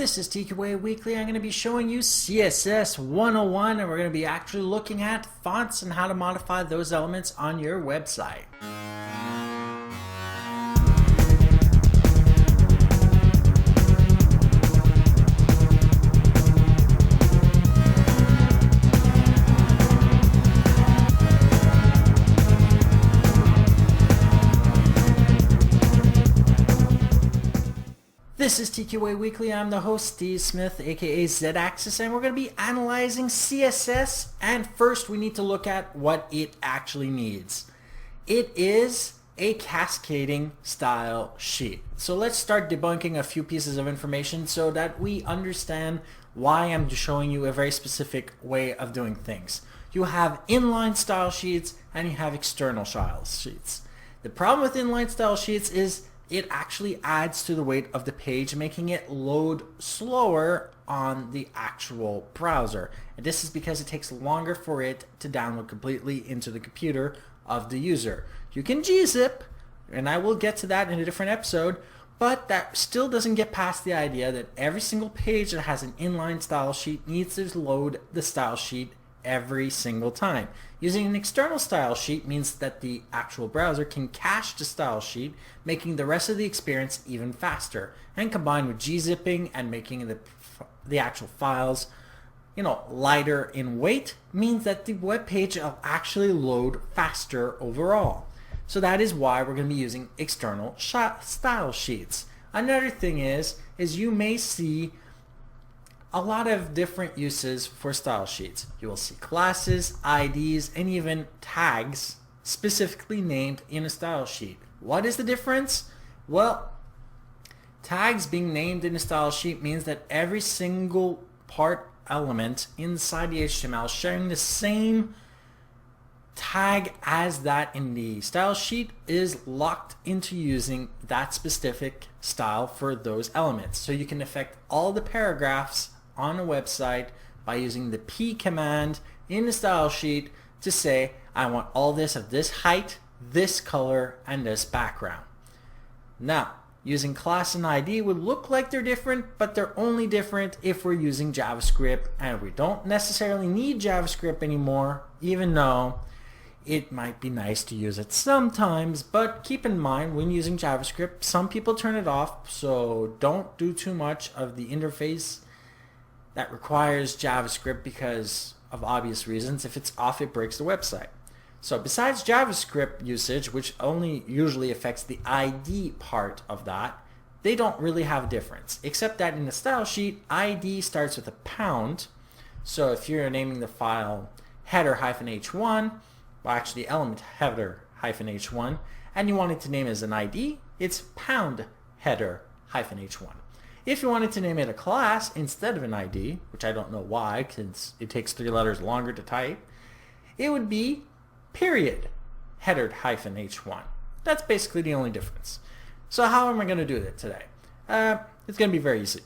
This is TQA Weekly. I'm going to be showing you CSS 101, and we're going to be actually looking at fonts and how to modify those elements on your website. This is TQA Weekly. I'm the host, Steve Smith, aka Z-Axis, and we're going to be analyzing CSS. And first, we need to look at what it actually needs. It is a cascading style sheet. So let's start debunking a few pieces of information so that we understand why I'm showing you a very specific way of doing things. You have inline style sheets and you have external style sheets. The problem with inline style sheets is it actually adds to the weight of the page, making it load slower on the actual browser. And this is because it takes longer for it to download completely into the computer of the user. You can gzip, and I will get to that in a different episode, but that still doesn't get past the idea that every single page that has an inline style sheet needs to load the style sheet every single time. Using an external style sheet means that the actual browser can cache the style sheet, making the rest of the experience even faster. And combined with gzipping and making the actual files, lighter in weight, means that the web page will actually load faster overall. So that is why we're going to be using external style sheets. Another thing is you may see a lot of different uses for style sheets. You will see classes, IDs, and even tags specifically named in a style sheet. What is the difference? Well, tags being named in a style sheet means that every single part element inside the HTML is sharing the same tag as that in the style sheet is locked into using that specific style for those elements. So you can affect all the paragraphs on a website by using the P command in the style sheet to say, I want all this of this height, this color, and this background. Now, using class and ID would look like they're different, but they're only different if we're using JavaScript, and we don't necessarily need JavaScript anymore, even though it might be nice to use it sometimes. But keep in mind, when using JavaScript, some people turn it off, so don't do too much of the interface that requires JavaScript because of obvious reasons. If it's off, it breaks the website. So besides JavaScript usage, which only usually affects the ID part of that, they don't really have a difference, except that in the style sheet, ID starts with a pound. So if you're naming the file header-h1, well, actually element header-h1, and you want it to name as an ID, it's pound header-h1. If you wanted to name it a class instead of an ID, which I don't know why, because it takes 3 letters longer to type, it would be period header-h1. That's basically the only difference. So how am I going to do that today? It's going to be very easy.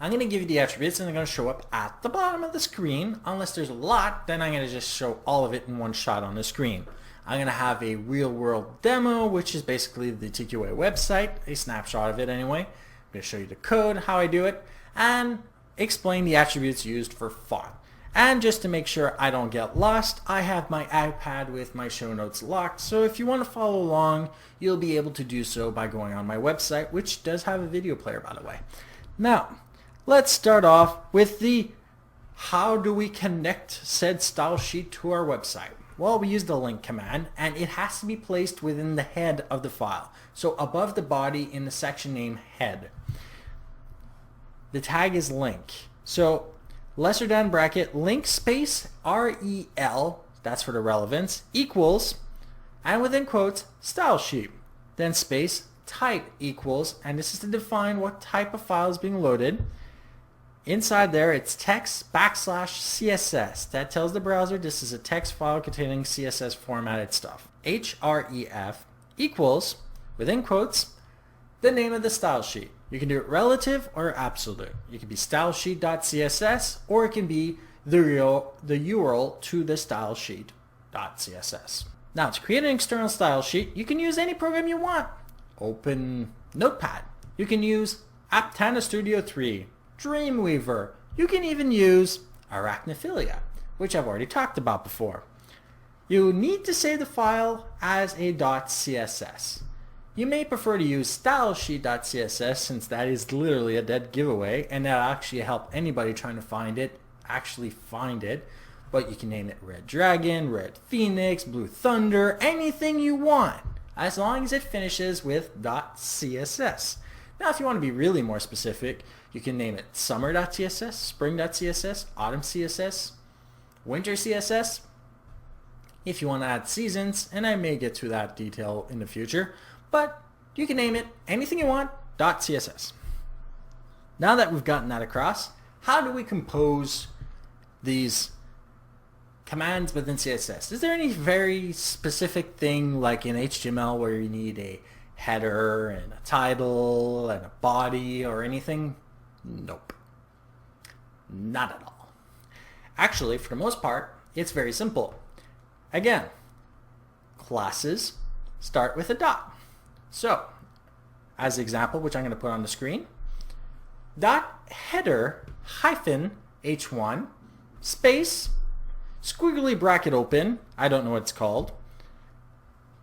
I'm going to give you the attributes and they're going to show up at the bottom of the screen. Unless there's a lot, then I'm going to just show all of it in one shot on the screen. I'm going to have a real world demo, which is basically the TQA website, a snapshot of it anyway. I'm going to show you the code, how I do it, and explain the attributes used for font. And just to make sure I don't get lost, I have my iPad with my show notes locked, so if you want to follow along, you'll be able to do so by going on my website, which does have a video player, by the way. Now, let's start off with the how do we connect said style sheet to our website. Well, we use the link command, and it has to be placed within the head of the file, so above the body in the section name head. The tag is link. So lesser than bracket link space REL, that's for the relevance, equals, and within quotes, style sheet. Then space type equals, and this is to define what type of file is being loaded. Inside there, it's text /CSS. That tells the browser this is a text file containing CSS formatted stuff. href equals, within quotes, the name of the style sheet. You can do it relative or absolute. You can be stylesheet.css, or it can be the URL to the stylesheet.css. Now, to create an external style sheet, you can use any program you want. Open Notepad. You can use Aptana Studio 3, Dreamweaver. You can even use Arachnophilia, which I've already talked about before. You need to save the file as a .css. You may prefer to use stylesheet.css since that is literally a dead giveaway and that'll actually help anybody trying to find it actually find it. But you can name it Red Dragon, Red Phoenix, Blue Thunder, anything you want, as long as it finishes with .css. Now if you want to be really more specific, you can name it Summer.css, Spring.css, Autumn CSS, Winter CSS, if you want to add seasons, and I may get to that detail in the future, but you can name it anything you want, .css. Now that we've gotten that across, how do we compose these commands within CSS? Is there any very specific thing like in HTML where you need a header and a title and a body or anything? Nope. Not at all. Actually, for the most part, it's very simple. Again, classes start with a dot. So, as an example, which I'm going to put on the screen, dot header hyphen h1 space squiggly bracket open, I don't know what it's called,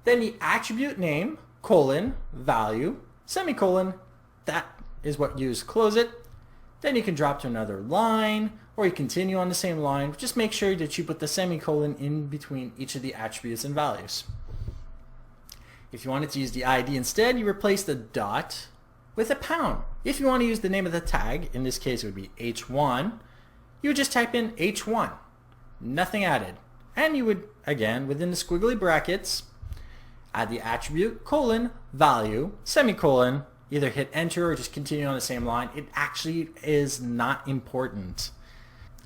then the attribute name colon value semicolon, that is what you use to close it. Then you can drop to another line or you continue on the same line. Just make sure that you put the semicolon in between each of the attributes and values. If you wanted to use the ID instead, you replace the dot with a pound. If you want to use the name of the tag, in this case it would be h1, you would just type in h1, nothing added. And you would, again, within the squiggly brackets, add the attribute colon value semicolon, either hit enter or just continue on the same line. It actually is not important.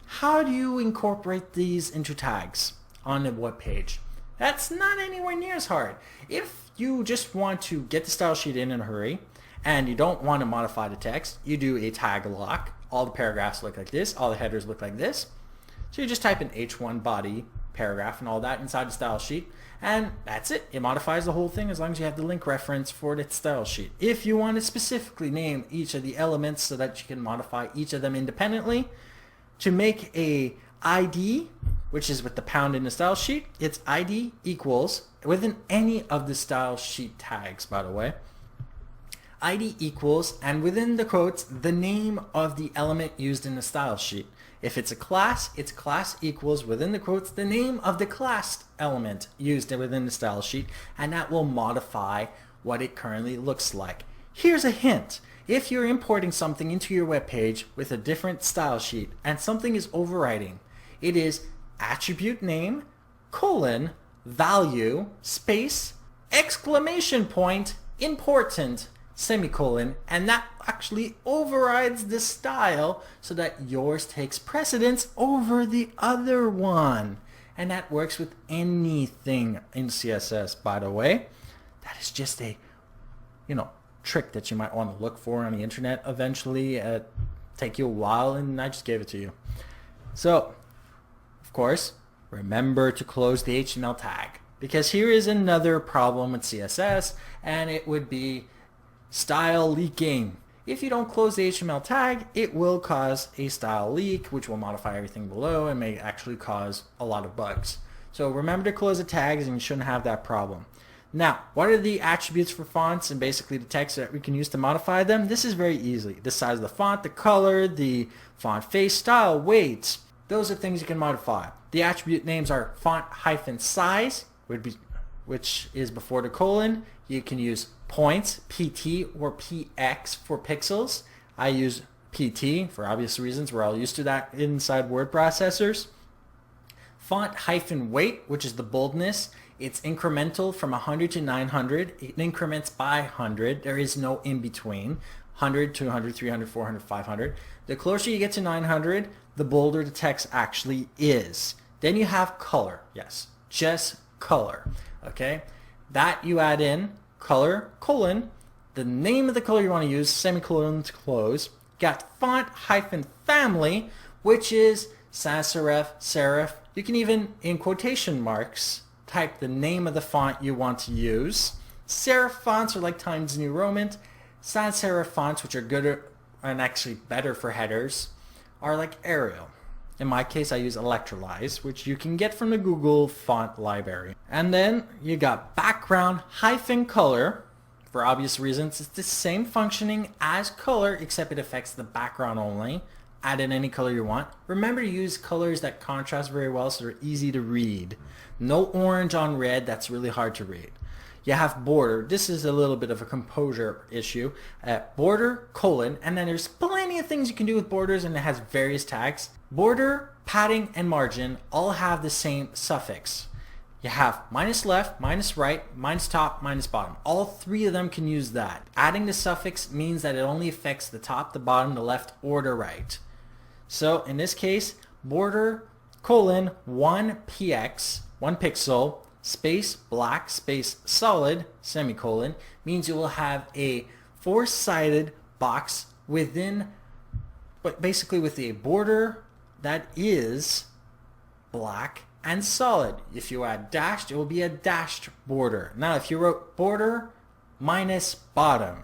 How do you incorporate these into tags on a web page? That's not anywhere near as hard. If you just want to get the style sheet in a hurry and you don't want to modify the text, you do a tag lock. All the paragraphs look like this, all the headers look like this. So you just type in h1 body, paragraph, and all that inside the style sheet, and that's it. It modifies the whole thing as long as you have the link reference for the style sheet. If you want to specifically name each of the elements so that you can modify each of them independently, to make a ID, which is with the pound in the style sheet, it's ID equals, within any of the style sheet tags, by the way, ID equals, and within the quotes, the name of the element used in the style sheet. If it's a class, it's class equals, within the quotes, the name of the class element used within the style sheet, and that will modify what it currently looks like. Here's a hint. If you're importing something into your web page with a different style sheet and something is overwriting, it is attribute name colon value space exclamation point important semicolon, and that actually overrides the style so that yours takes precedence over the other one. And that works with anything in CSS, by the way. That is just a, trick that you might want to look for on the internet eventually. Take you a while, and I just gave it to you. So, of course, remember to close the HTML tag, because here is another problem with CSS, and it would be style leaking. If you don't close the HTML tag, it will cause a style leak, which will modify everything below and may actually cause a lot of bugs. So remember to close the tags and you shouldn't have that problem. Now, what are the attributes for fonts and basically the text that we can use to modify them? This is very easy. The size of the font, the color, the font face, style, weight. Those are things you can modify. The attribute names are font hyphen size, which is before the colon. You can use points, PT or PX for pixels. I use PT for obvious reasons. We're all used to that inside word processors. Font hyphen weight, which is the boldness. It's incremental from 100 to 900. It increments by 100. There is no in between. 100, 200, 300, 400, 500. The closer you get to 900, the bolder the text actually is. Then you have color. Yes, just color. Okay, that you add in color, colon, the name of the color you want to use, semicolon to close. Got font hyphen family, which is sans serif, serif. You can even, in quotation marks, type the name of the font you want to use. Serif fonts are like Times New Roman. Sans serif fonts, which are good and actually better for headers, are like Arial. In my case, I use Electrolyze, which you can get from the Google font library. And then you got background hyphen color. For obvious reasons, it's the same functioning as color, except it affects the background only. Add in any color you want. Remember to use colors that contrast very well so they're easy to read. No orange on red, that's really hard to read. You have border. This is a little bit of a composure issue. Border, colon, and then there's plenty of things you can do with borders, and it has various tags. Border, padding, and margin all have the same suffix. You have minus left, minus right, minus top, minus bottom. All three of them can use that. Adding the suffix means that it only affects the top, the bottom, the left, or the right. So in this case, border, colon, 1px, 1 pixel, space, black, space, solid, semicolon, means you will have a four-sided box within, but basically with a border that is black and solid. If you add dashed, it will be a dashed border. Now, if you wrote border minus bottom,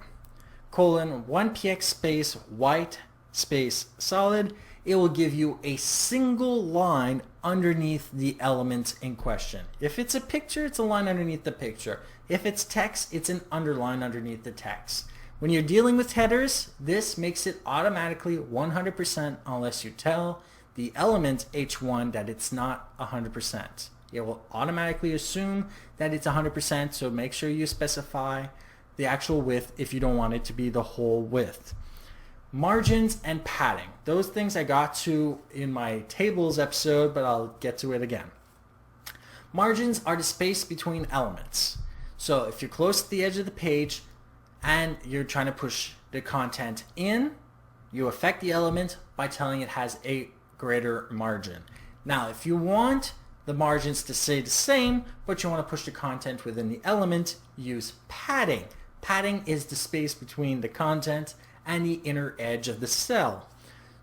colon, 1px space, white, space, solid, it will give you a single line underneath the element in question. If it's a picture, it's a line underneath the picture. If it's text, it's an underline underneath the text. When you're dealing with headers, this makes it automatically 100% unless you tell the element h1 that it's not 100%. It will automatically assume that it's 100%, so make sure you specify the actual width if you don't want it to be the whole width. Margins and padding. Those things I got to in my tables episode, but I'll get to it again. Margins are the space between elements. So if you're close to the edge of the page and you're trying to push the content in, you affect the element by telling it has a greater margin. Now, if you want the margins to stay the same, but you want to push the content within the element, use padding. Padding is the space between the content and the inner edge of the cell.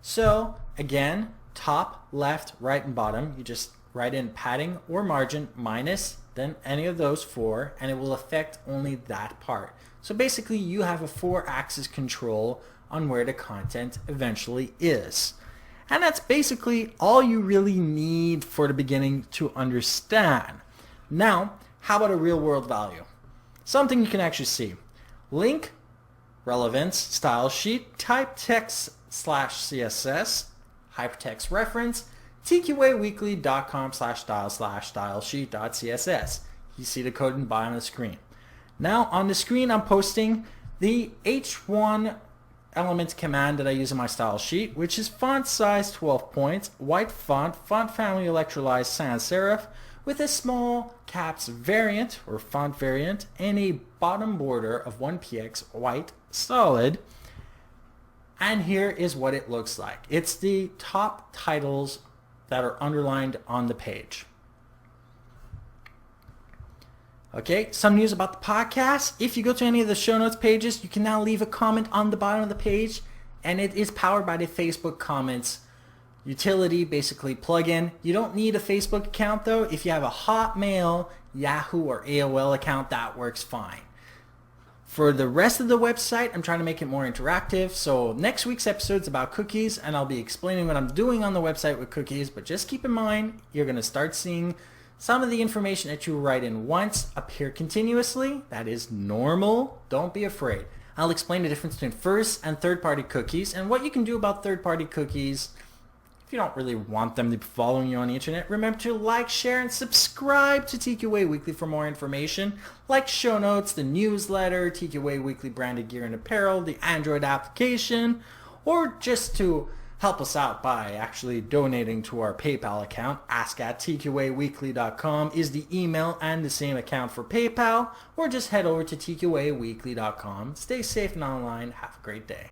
So again, top, left, right, and bottom, you just write in padding or margin minus then any of those four, and it will affect only that part. So basically you have a 4-axis control on where the content eventually is. And that's basically all you really need for the beginning to understand. Now, how about a real world value? Something you can actually see. Link, relevance, style sheet, type text /CSS, hypertext reference, tqaweekly.com/style/stylesheet.css. You see the code in the bottom of the screen. Now on the screen I'm posting the H1 element command that I use in my style sheet, which is font size 12 points, white font, font family Electrolyze sans serif, with a small caps variant or font variant and a bottom border of 1px white solid. And here is what it looks like. It's the top titles that are underlined on the page. Okay, some news about the podcast. If you go to any of the show notes pages, you can now leave a comment on the bottom of the page, and it is powered by the Facebook comments utility, basically plugin. You don't need a Facebook account though. If you have a Hotmail, Yahoo, or AOL account, that works fine. For the rest of the website, I'm trying to make it more interactive. So next week's episode is about cookies, and I'll be explaining what I'm doing on the website with cookies. But just keep in mind, you're going to start seeing some of the information that you write in once appear continuously. That is normal. Don't be afraid. I'll explain the difference between first and third-party cookies and what you can do about third-party cookies. If you don't really want them to be following you on the internet, remember to like, share, and subscribe to TQA Weekly for more information, like show notes, the newsletter, TQA Weekly branded gear and apparel, the Android application, or just to help us out by actually donating to our PayPal account. ask@tqaweekly.com is the email and the same account for PayPal, or just head over to tqaweekly.com. Stay safe and online. Have a great day.